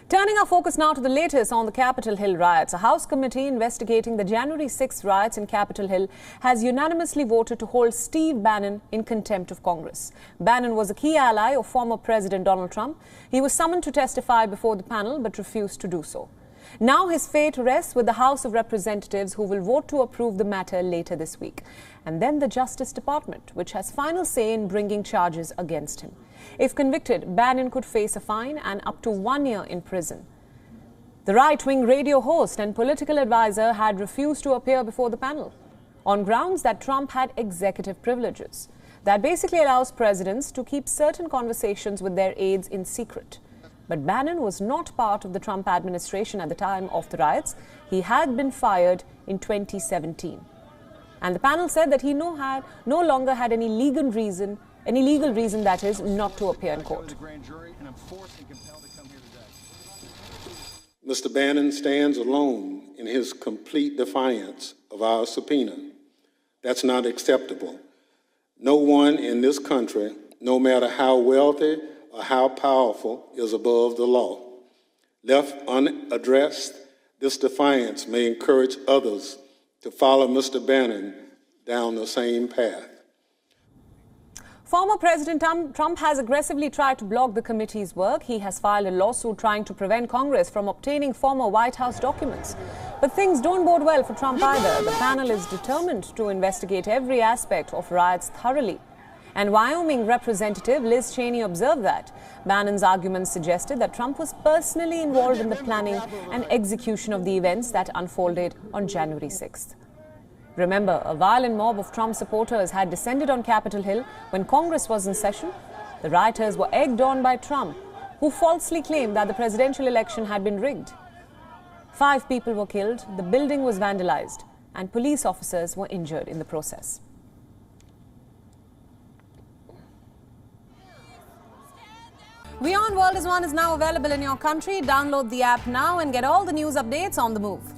Turning our focus now to the latest on the Capitol Hill riots. A House committee investigating the January 6th riots in Capitol Hill has unanimously voted to hold Steve Bannon in contempt of Congress. Bannon was a key ally of former President Donald Trump. He was summoned to testify before the panel but refused to do so. Now his fate rests with the House of Representatives, who will vote to approve the matter later this week. And then the Justice Department, which has final say in bringing charges against him. If convicted, Bannon could face a fine and up to 1 year in prison. The right-wing radio host and political advisor had refused to appear before the panel on grounds that Trump had executive privileges. That basically allows presidents to keep certain conversations with their aides in secret. But Bannon was not part of the Trump administration at the time of the riots. He had been fired in 2017. And the panel said that he no longer had any legal reason, that is, not to appear in court. Mr. Bannon stands alone in his complete defiance of our subpoena. That's not acceptable. No one in this country, no matter how wealthy or how powerful, is above the law. Left unaddressed, this defiance may encourage others to follow Mr. Bannon down the same path. Former President Trump has aggressively tried to block the committee's work. He has filed a lawsuit trying to prevent Congress from obtaining former White House documents. But things don't bode well for Trump either. The panel is determined to investigate every aspect of riots thoroughly. And Wyoming Representative Liz Cheney observed that Bannon's arguments suggested that Trump was personally involved in the planning and execution of the events that unfolded on January 6th. Remember, a violent mob of Trump supporters had descended on Capitol Hill when Congress was in session. The rioters were egged on by Trump, who falsely claimed that the presidential election had been rigged. 5 people were killed, the building was vandalized, and police officers were injured in the process. WION World is now available in your country. Download the app now and get all the news updates on the move.